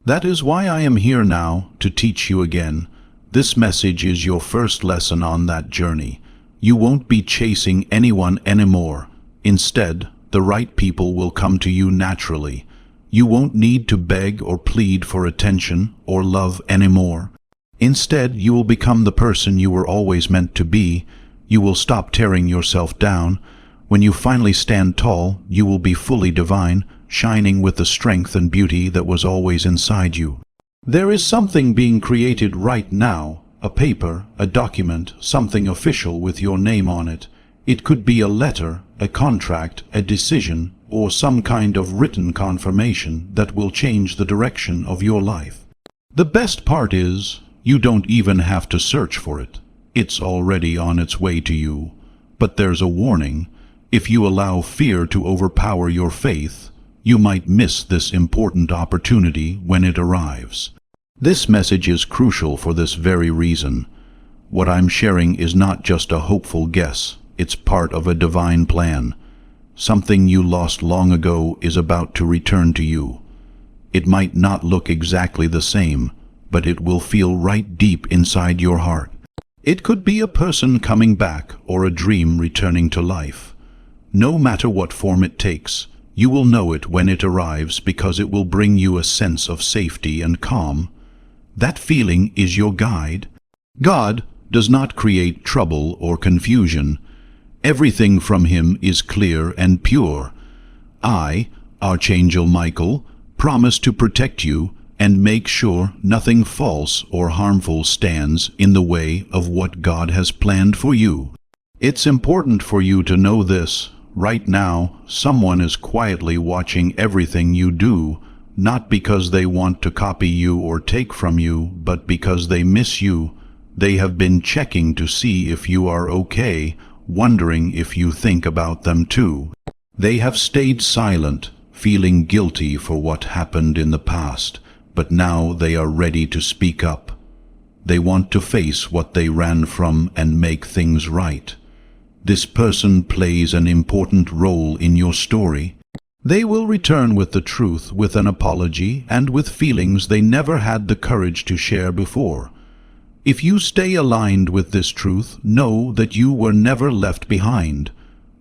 That is why I am here now, to teach you again. This message is your first lesson on that journey. You won't be chasing anyone anymore. Instead, the right people will come to you naturally. You won't need to beg or plead for attention or love anymore. Instead, you will become the person you were always meant to be. You will stop tearing yourself down. When you finally stand tall, you will be fully divine, shining with the strength and beauty that was always inside you. There is something being created right now, a paper, a document, something official with your name on it. It could be a letter, a contract, a decision, or some kind of written confirmation that will change the direction of your life. The best part is, you don't even have to search for it. It's already on its way to you. But there's a warning. If you allow fear to overpower your faith, you might miss this important opportunity when it arrives. This message is crucial for this very reason. What I'm sharing is not just a hopeful guess. It's part of a divine plan. Something you lost long ago is about to return to you. It might not look exactly the same, but it will feel right deep inside your heart. It could be a person coming back or a dream returning to life. No matter what form it takes, you will know it when it arrives, because it will bring you a sense of safety and calm. That feeling is your guide. God does not create trouble or confusion. Everything from Him is clear and pure. I, Archangel Michael, promise to protect you and make sure nothing false or harmful stands in the way of what God has planned for you. It's important for you to know this. Right now, someone is quietly watching everything you do, not because they want to copy you or take from you, but because they miss you. They have been checking to see if you are okay, wondering if you think about them too. They have stayed silent, feeling guilty for what happened in the past, but now they are ready to speak up. They want to face what they ran from and make things right. This person plays an important role in your story. They will return with the truth, with an apology, and with feelings they never had the courage to share before. If you stay aligned with this truth, know that you were never left behind.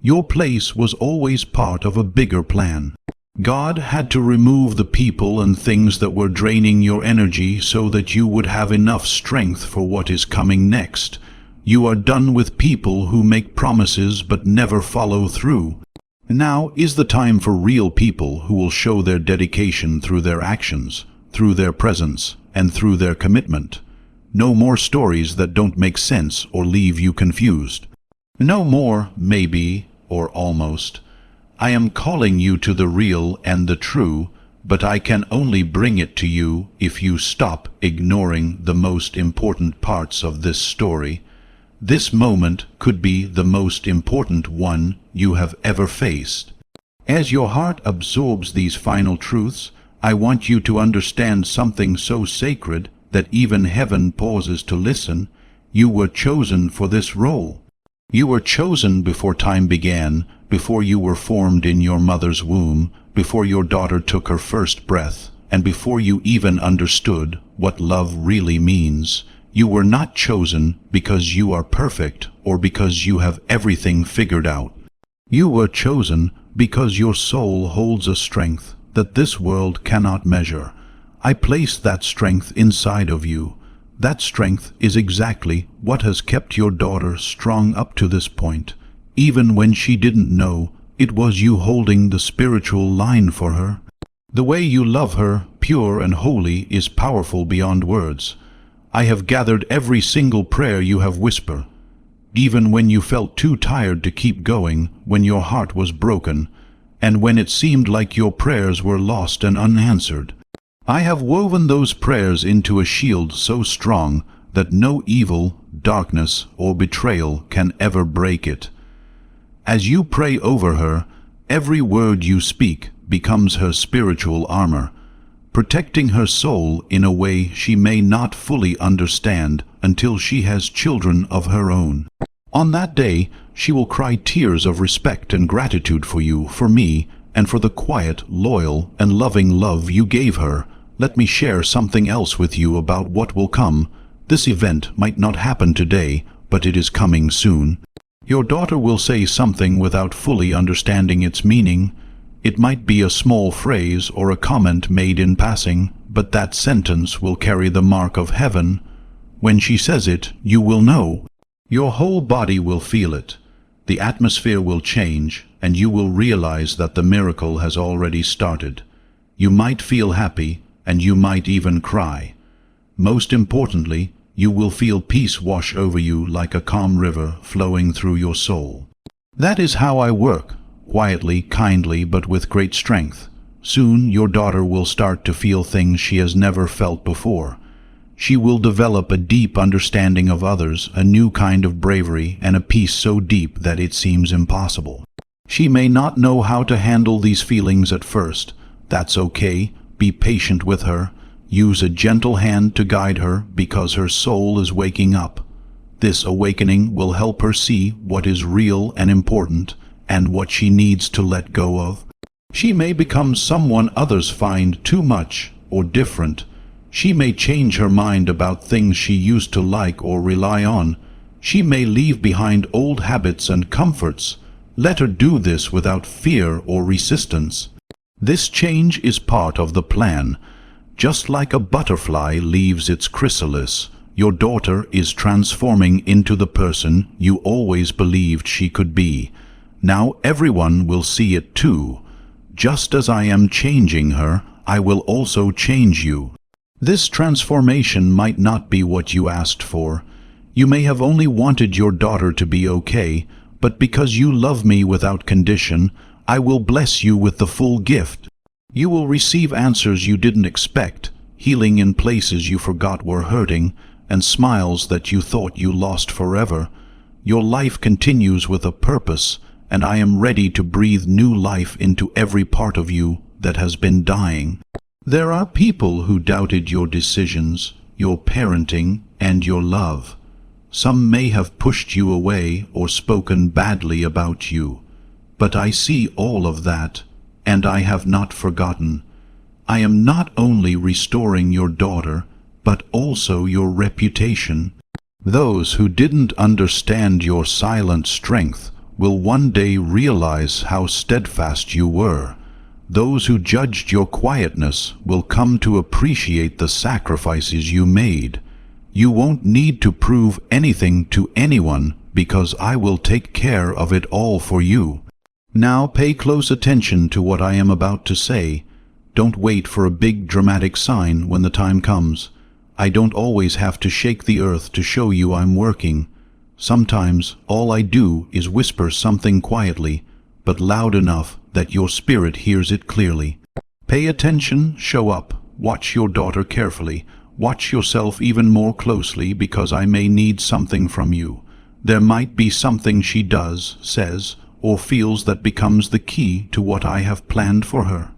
Your place was always part of a bigger plan. God had to remove the people and things that were draining your energy so that you would have enough strength for what is coming next. You are done with people who make promises but never follow through. Now is the time for real people who will show their dedication through their actions, through their presence, and through their commitment. No more stories that don't make sense or leave you confused. No more maybe or almost. I am calling you to the real and the true, but I can only bring it to you if you stop ignoring the most important parts of this story. This moment could be the most important one you have ever faced. As your heart absorbs these final truths, I want you to understand something so sacred that even heaven pauses to listen. You were chosen for this role. You were chosen before time began, before you were formed in your mother's womb, before your daughter took her first breath, and before you even understood what love really means. You were not chosen because you are perfect or because you have everything figured out. You were chosen because your soul holds a strength that this world cannot measure. I placed that strength inside of you. That strength is exactly what has kept your daughter strong up to this point. Even when she didn't know, it was you holding the spiritual line for her. The way you love her, pure and holy, is powerful beyond words. I have gathered every single prayer you have whispered, even when you felt too tired to keep going, when your heart was broken, and when it seemed like your prayers were lost and unanswered. I have woven those prayers into a shield so strong that no evil, darkness, or betrayal can ever break it. As you pray over her, every word you speak becomes her spiritual armor, protecting her soul in a way she may not fully understand until she has children of her own. On that day, she will cry tears of respect and gratitude for you, for me, and for the quiet, loyal, and loving love you gave her. Let me share something else with you about what will come. This event might not happen today, but it is coming soon. Your daughter will say something without fully understanding its meaning. It might be a small phrase or a comment made in passing, but that sentence will carry the mark of heaven. When she says it, you will know. Your whole body will feel it. The atmosphere will change, and you will realize that the miracle has already started. You might feel happy, and you might even cry. Most importantly, you will feel peace wash over you like a calm river flowing through your soul. That is how I work, quietly, kindly, but with great strength. Soon your daughter will start to feel things she has never felt before. She will develop a deep understanding of others, a new kind of bravery, and a peace so deep that it seems impossible. She may not know how to handle these feelings at first. That's okay. Be patient with her. Use a gentle hand to guide her because her soul is waking up. This awakening will help her see what is real and important and what she needs to let go of. She may become someone others find too much or different. She may change her mind about things she used to like or rely on. She may leave behind old habits and comforts. Let her do this without fear or resistance. This change is part of the plan. Just like a butterfly leaves its chrysalis, your daughter is transforming into the person you always believed she could be. Now everyone will see it too. Just as I am changing her, I will also change you. This transformation might not be what you asked for. You may have only wanted your daughter to be okay, but because you love me without condition, I will bless you with the full gift. You will receive answers you didn't expect, healing in places you forgot were hurting, and smiles that you thought you lost forever. Your life continues with a purpose, and I am ready to breathe new life into every part of you that has been dying. There are people who doubted your decisions, your parenting, and your love. Some may have pushed you away or spoken badly about you, but I see all of that, and I have not forgotten. I am not only restoring your daughter, but also your reputation. Those who didn't understand your silent strength will one day realize how steadfast you were. Those who judged your quietness will come to appreciate the sacrifices you made. You won't need to prove anything to anyone, because I will take care of it all for you. Now pay close attention to what I am about to say. Don't wait for a big dramatic sign when the time comes. I don't always have to shake the earth to show you I'm working. Sometimes all I do is whisper something quietly, but loud enough that your spirit hears it clearly. Pay attention, show up, watch your daughter carefully, watch yourself even more closely, because I may need something from you. There might be something she does, says, or feels that becomes the key to what I have planned for her.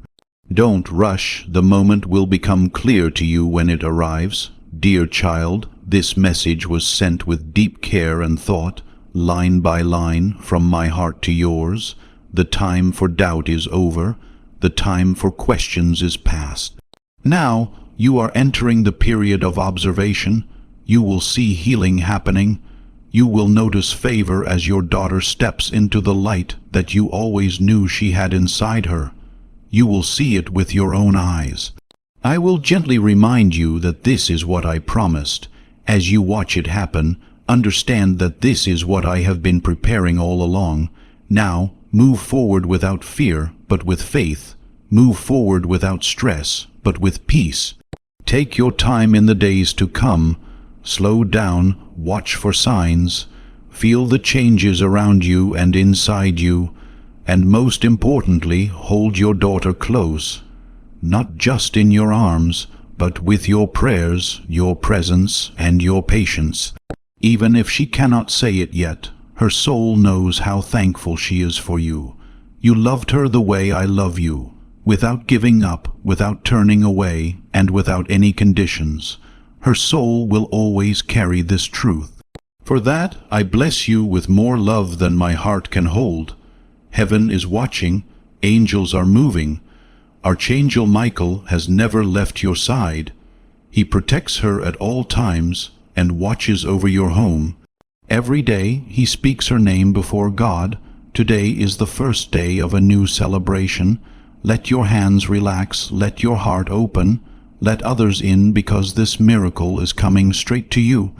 Don't rush, the moment will become clear to you when it arrives. Dear child, this message was sent with deep care and thought, line by line, from my heart to yours. The time for doubt is over. The time for questions is past. Now you are entering the period of observation. You will see healing happening. You will notice favor as your daughter steps into the light that you always knew she had inside her. You will see it with your own eyes. I will gently remind you that this is what I promised. As you watch it happen, understand that this is what I have been preparing all along. Now, move forward without fear, but with faith. Move forward without stress, but with peace. Take your time in the days to come. Slow down, watch for signs. Feel the changes around you and inside you. And most importantly, hold your daughter close. Not just in your arms, but with your prayers, your presence, and your patience. Even if she cannot say it yet, her soul knows how thankful she is for you. You loved her the way I love you, without giving up, without turning away, and without any conditions. Her soul will always carry this truth. For that, I bless you with more love than my heart can hold. Heaven is watching, angels are moving. Archangel Michael has never left your side. He protects her at all times and watches over your home. Every day he speaks her name before God. Today is the first day of a new celebration. Let your hands relax, let your heart open, let others in, because this miracle is coming straight to you.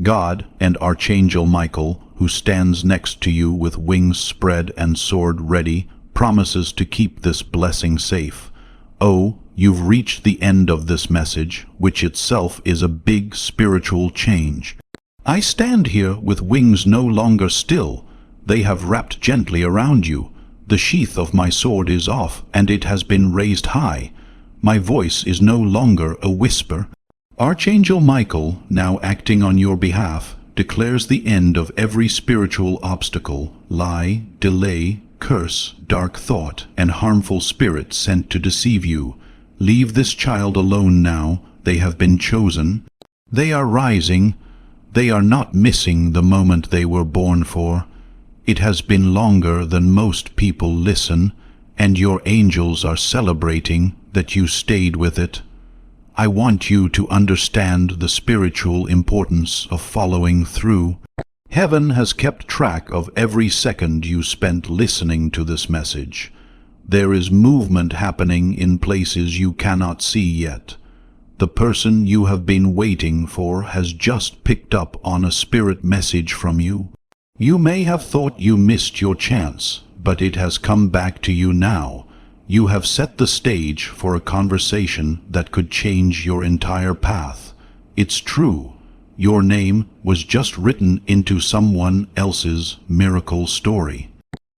God and Archangel Michael, who stands next to you with wings spread and sword ready, promises to keep this blessing safe. Oh, you've reached the end of this message, which itself is a big spiritual change. I stand here with wings no longer still. They have wrapped gently around you. The sheath of my sword is off, and it has been raised high. My voice is no longer a whisper. Archangel Michael, now acting on your behalf, declares the end of every spiritual obstacle, lie, delay, curse, dark thought, and harmful spirit sent to deceive you. Leave this child alone now. They have been chosen. They are rising. They are not missing the moment they were born for. It has been longer than most people listen, and your angels are celebrating that you stayed with it. I want you to understand the spiritual importance of following through. Heaven has kept track of every second you spent listening to this message. There is movement happening in places you cannot see yet. The person you have been waiting for has just picked up on a spirit message from you. You may have thought you missed your chance, but it has come back to you now. You have set the stage for a conversation that could change your entire path. It's true. Your name was just written into someone else's miracle story.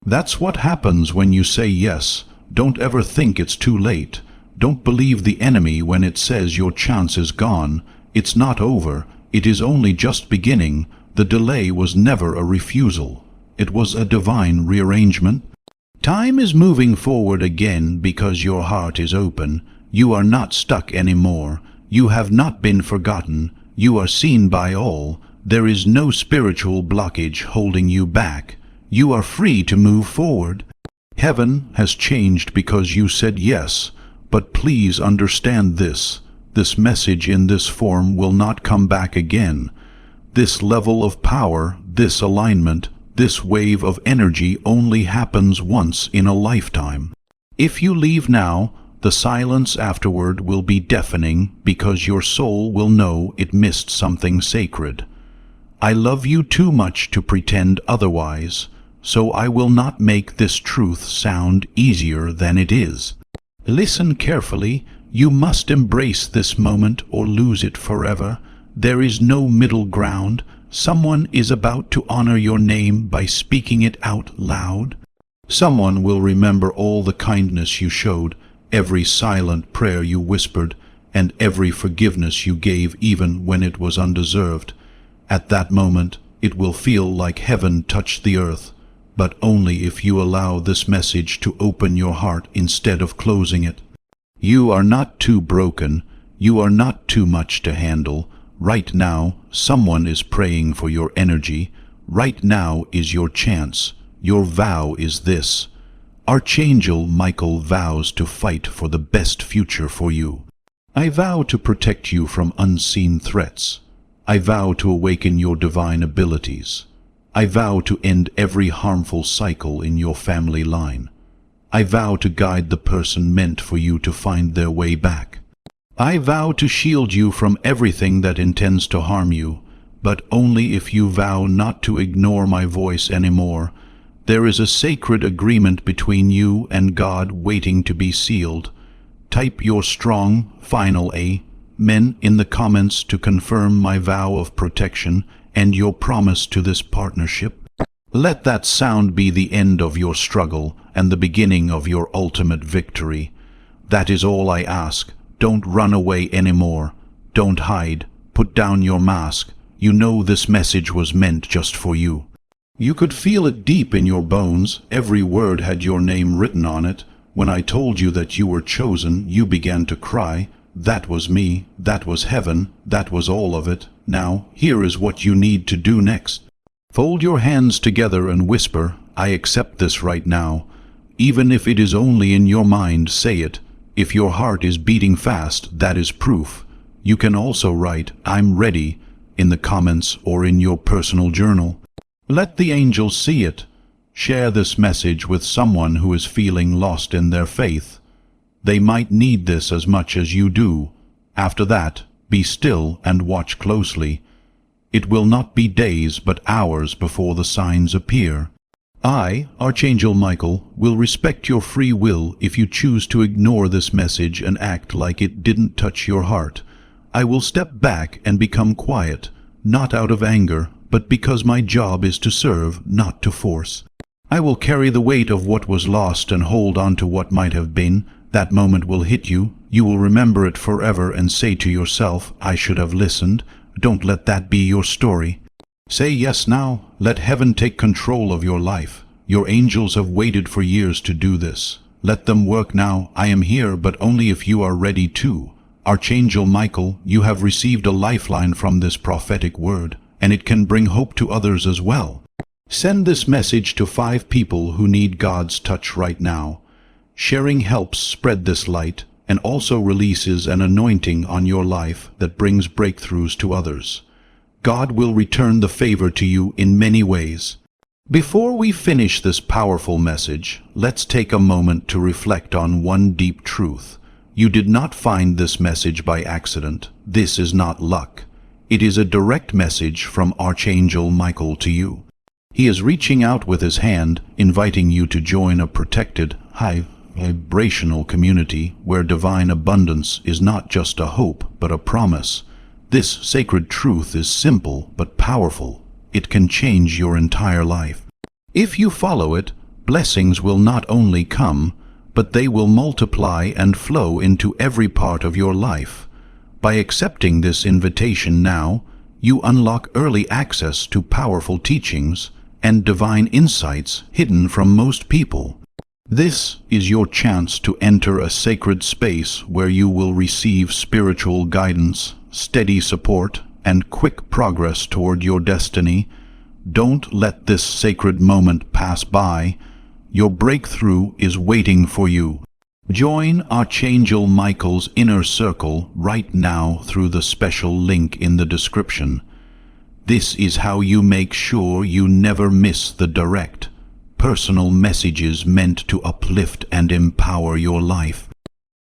That's what happens when you say yes. Don't ever think it's too late. Don't believe the enemy when it says your chance is gone. It's not over. It is only just beginning. The delay was never a refusal. It was a divine rearrangement. Time is moving forward again because your heart is open. You are not stuck anymore. You have not been forgotten. You are seen by all. There is no spiritual blockage holding you back. You are free to move forward. Heaven has changed because you said yes, but please understand this. This message in this form will not come back again. This level of power, this alignment, this wave of energy only happens once in a lifetime. If you leave now, the silence afterward will be deafening because your soul will know it missed something sacred. I love you too much to pretend otherwise, so I will not make this truth sound easier than it is. Listen carefully. You must embrace this moment or lose it forever. There is no middle ground. Someone is about to honor your name by speaking it out loud. Someone will remember all the kindness you showed, every silent prayer you whispered, and every forgiveness you gave even when it was undeserved. At that moment, it will feel like heaven touched the earth, but only if you allow this message to open your heart instead of closing it. You are not too broken. You are not too much to handle. Right now, someone is praying for your energy. Right now is your chance. Your vow is this. Archangel Michael vows to fight for the best future for you. I vow to protect you from unseen threats. I vow to awaken your divine abilities. I vow to end every harmful cycle in your family line. I vow to guide the person meant for you to find their way back. I vow to shield you from everything that intends to harm you, but only if you vow not to ignore my voice anymore. There is a sacred agreement between you and God waiting to be sealed. Type your strong, final Amen in the comments to confirm my vow of protection and your promise to this partnership. Let that sound be the end of your struggle and the beginning of your ultimate victory. That is all I ask. Don't run away anymore. Don't hide. Put down your mask. You know this message was meant just for you. You could feel it deep in your bones. Every word had your name written on it. When I told you that you were chosen, you began to cry. That was me. That was heaven. That was all of it. Now, here is what you need to do next. Fold your hands together and whisper, I accept this right now. Even if it is only in your mind, say it. If your heart is beating fast, that is proof. You can also write, I'm ready, in the comments or in your personal journal. Let the angels see it. Share this message with someone who is feeling lost in their faith. They might need this as much as you do. After that, be still and watch closely. It will not be days but hours before the signs appear. I, Archangel Michael, will respect your free will if you choose to ignore this message and act like it didn't touch your heart. I will step back and become quiet, not out of anger, but because my job is to serve, not to force. I will carry the weight of what was lost and hold on to what might have been. That moment will hit you. You will remember it forever and say to yourself, I should have listened. Don't let that be your story. Say yes now. Let heaven take control of your life. Your angels have waited for years to do this. Let them work now. I am here, but only if you are ready too. Archangel Michael, you have received a lifeline from this prophetic word, and it can bring hope to others as well. Send this message to 5 people who need God's touch right now. Sharing helps spread this light and also releases an anointing on your life that brings breakthroughs to others. God will return the favor to you in many ways. Before we finish this powerful message, let's take a moment to reflect on one deep truth. You did not find this message by accident. This is not luck. It is a direct message from Archangel Michael to you. He is reaching out with his hand, inviting you to join a protected, high-vibrational community where divine abundance is not just a hope, but a promise. This sacred truth is simple but powerful. It can change your entire life. If you follow it, blessings will not only come, but they will multiply and flow into every part of your life. By accepting this invitation now, you unlock early access to powerful teachings and divine insights hidden from most people. This is your chance to enter a sacred space where you will receive spiritual guidance, steady support, and quick progress toward your destiny. Don't let this sacred moment pass by. Your breakthrough is waiting for you. Join Archangel Michael's inner circle right now through the special link in the description. This is how you make sure you never miss the direct, personal messages meant to uplift and empower your life.